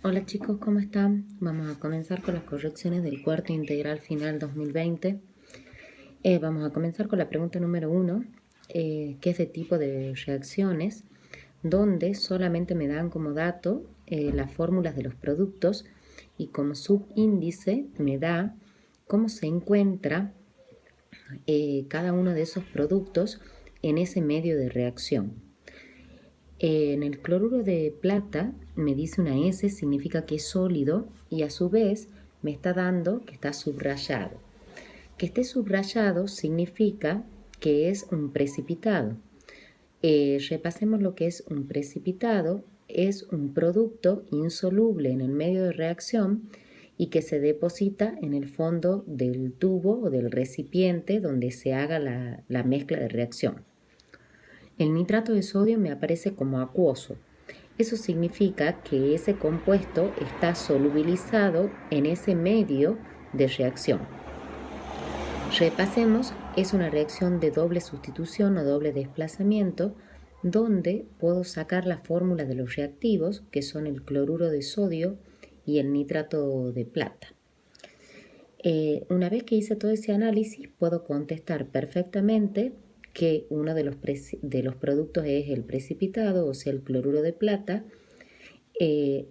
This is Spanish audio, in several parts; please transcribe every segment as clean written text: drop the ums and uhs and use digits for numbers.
Hola chicos, ¿cómo están? Vamos a comenzar con las correcciones del cuarto integral final 2020. Vamos a comenzar con la pregunta número 1, que es de tipo de reacciones, donde solamente me dan como dato las fórmulas de los productos y como subíndice me da cómo se encuentra cada uno de esos productos en ese medio de reacción. En el cloruro de plata me dice una S, significa que es sólido y a su vez me está dando que está subrayado. Que esté subrayado significa que es un precipitado. Repasemos lo que es un precipitado. Es un producto insoluble en el medio de reacción y que se deposita en el fondo del tubo o del recipiente donde se haga la mezcla de reacción. El nitrato de sodio me aparece como acuoso. Eso significa que ese compuesto está solubilizado en ese medio de reacción. Repasemos, es una reacción de doble sustitución o doble desplazamiento, donde puedo sacar la fórmula de los reactivos, que son el cloruro de sodio y el nitrato de plata. Una vez que hice todo ese análisis, puedo contestar perfectamente que uno de los productos es el precipitado, o sea, el cloruro de plata,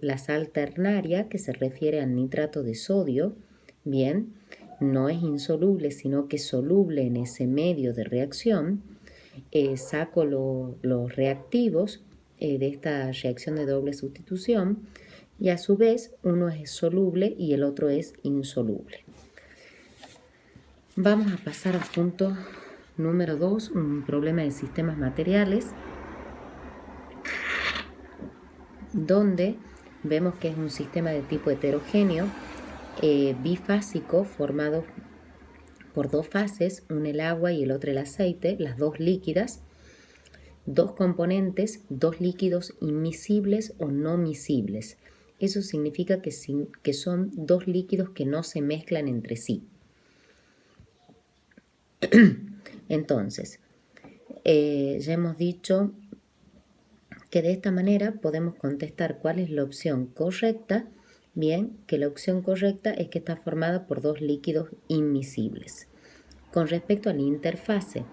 la sal ternaria, que se refiere al nitrato de sodio, bien, no es insoluble, sino que es soluble en ese medio de reacción. Saco los reactivos de esta reacción de doble sustitución y a su vez uno es soluble y el otro es insoluble. Vamos a pasar al punto número 2, un problema de sistemas materiales, donde vemos que es un sistema de tipo heterogéneo, bifásico, formado por dos fases, una el agua y el otro el aceite, las dos líquidas, dos componentes, dos líquidos inmiscibles o no miscibles. Eso significa que son dos líquidos que no se mezclan entre sí. Entonces, ya hemos dicho que de esta manera podemos contestar cuál es la opción correcta. Bien, que la opción correcta es que está formada por dos líquidos inmiscibles. Con respecto a la interfase,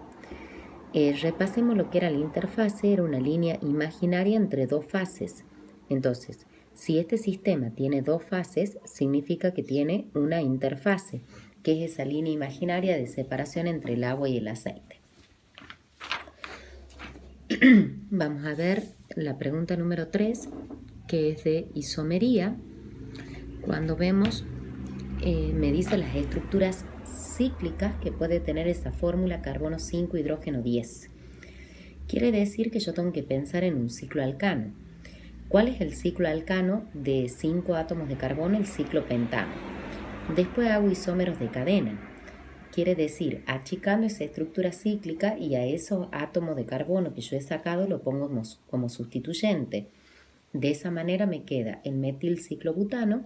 repasemos lo que era la interfase. Era una línea imaginaria entre dos fases. Entonces, si este sistema tiene dos fases, significa que tiene una interfase, que es esa línea imaginaria de separación entre el agua y el aceite. Vamos a ver la pregunta número 3, que es de isomería. Cuando vemos, me dice las estructuras cíclicas que puede tener esa fórmula carbono 5, hidrógeno 10. Quiere decir que yo tengo que pensar en un ciclo alcano. ¿Cuál es el ciclo alcano de 5 átomos de carbono? El ciclo pentano. Después hago isómeros de cadena. Quiere decir, achicando esa estructura cíclica y a esos átomos de carbono que yo he sacado lo pongo como sustituyente. De esa manera me queda el metilciclobutano.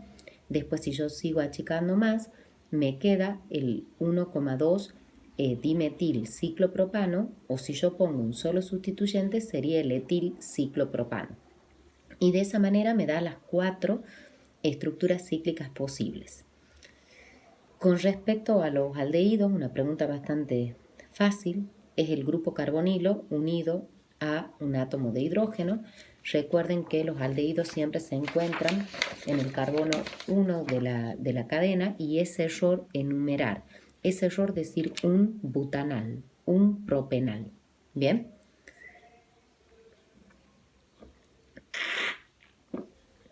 Después, si yo sigo achicando más, me queda el 1,2 dimetilciclopropano, o si yo pongo un solo sustituyente sería el etilciclopropano. Y de esa manera me da las 4 estructuras cíclicas posibles. Con respecto a los aldehídos, una pregunta bastante fácil, es el grupo carbonilo unido a un átomo de hidrógeno. Recuerden que los aldehídos siempre se encuentran en el carbono 1 de la cadena, y ese error enumerar, ese error decir un butanal, un propenal. Bien.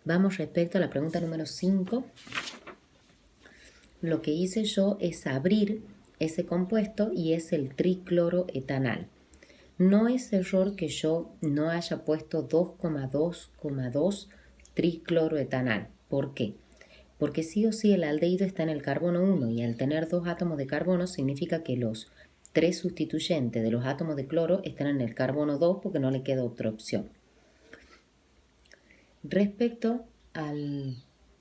Vamos respecto a la pregunta número 5. Lo que hice yo es abrir ese compuesto y es el tricloroetanal. No es error que yo no haya puesto 2,2,2 tricloroetanal. ¿Por qué? Porque sí o sí el aldehído está en el carbono 1 y al tener 2 átomos de carbono significa que los 3 sustituyentes de los átomos de cloro están en el carbono 2 porque no le queda otra opción. Respecto al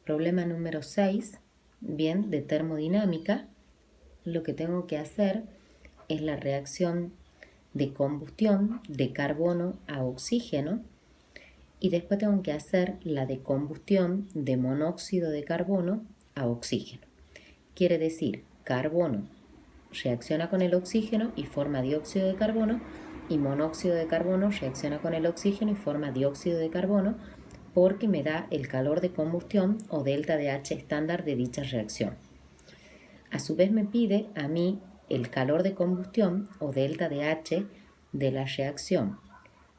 problema número 6, bien, de termodinámica, lo que tengo que hacer es la reacción de combustión de carbono a oxígeno, y después tengo que hacer la decombustión de monóxido de carbono a oxígeno. Quiere decir, carbono reacciona con el oxígeno y forma dióxido de carbono, y monóxido de carbono reacciona con el oxígeno y forma dióxido de carbono, porque me da el calor de combustión o delta de H estándar de dicha reacción. A su vez me pide a mí el calor de combustión o delta de H de la reacción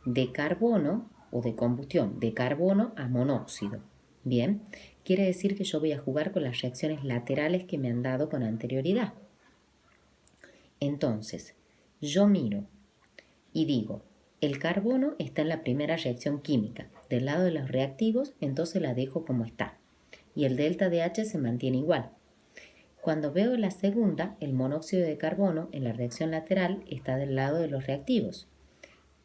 de carbono o de combustión de carbono a monóxido. Bien, quiere decir que yo voy a jugar con las reacciones laterales que me han dado con anterioridad. Entonces, yo miro y digo, el carbono está en la primera reacción química. Del lado de los reactivos, entonces la dejo como está. Y el delta de H se mantiene igual. Cuando veo la segunda, el monóxido de carbono en la reacción lateral está del lado de los reactivos.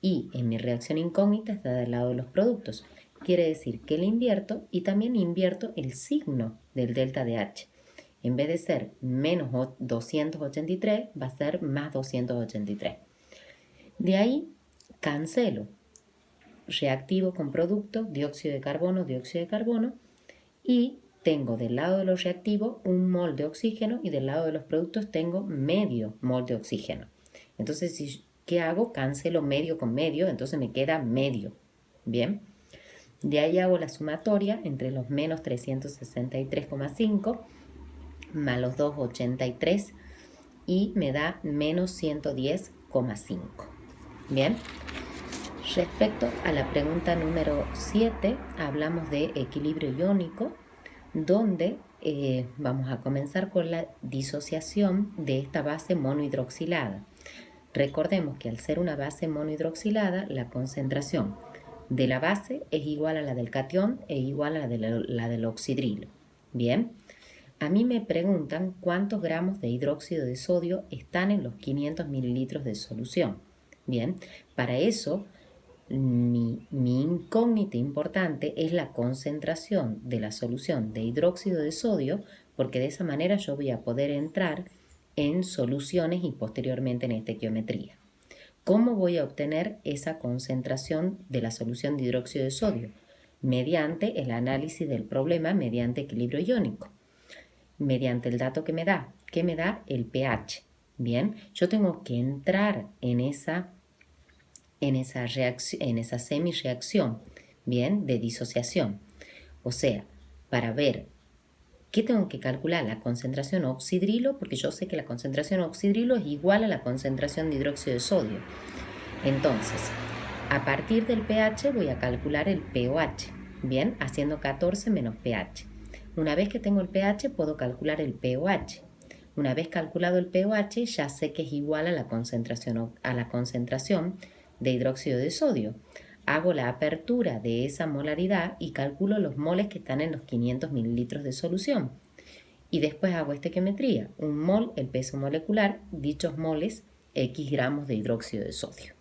Y en mi reacción incógnita está del lado de los productos. Quiere decir que le invierto y también invierto el signo del delta de H. En vez de ser menos 283, va a ser más 283. De ahí cancelo reactivo con producto, dióxido de carbono, y tengo del lado de los reactivos 1 mol de oxígeno y del lado de los productos tengo medio mol de oxígeno. Entonces, ¿qué hago? Cancelo medio con medio, entonces me queda medio. Bien. De ahí hago la sumatoria entre los menos 363,5 más los 283 y me da menos 110,5. Bien. Respecto a la pregunta número 7, hablamos de equilibrio iónico, donde vamos a comenzar con la disociación de esta base monohidroxilada. Recordemos que al ser una base monohidroxilada, la concentración de la base es igual a la del catión e igual a la del oxidrilo. Bien, a mí me preguntan cuántos gramos de hidróxido de sodio están en los 500 mililitros de solución. Bien, para eso mi incógnita importante es la concentración de la solución de hidróxido de sodio, porque de esa manera yo voy a poder entrar en soluciones y posteriormente en estequiometría. ¿Cómo voy a obtener esa concentración de la solución de hidróxido de sodio? Mediante el análisis del problema mediante equilibrio iónico. Mediante el dato que me da. ¿Qué me da? El pH. Bien, yo tengo que entrar en esa semi-reacción, bien, de disociación. O sea, para ver qué tengo que calcular, la concentración oxidrilo, porque yo sé que la concentración oxidrilo es igual a la concentración de hidróxido de sodio. Entonces, a partir del pH voy a calcular el pOH, bien, haciendo 14 menos pH. Una vez que tengo el pH, puedo calcular el pOH. Una vez calculado el pOH, ya sé que es igual a la concentración de hidróxido de sodio. Hago la apertura de esa molaridad y calculo los moles que están en los 500 mililitros de solución. Y después hago estequiometría. 1 mol, el peso molecular, dichos moles, X gramos de hidróxido de sodio.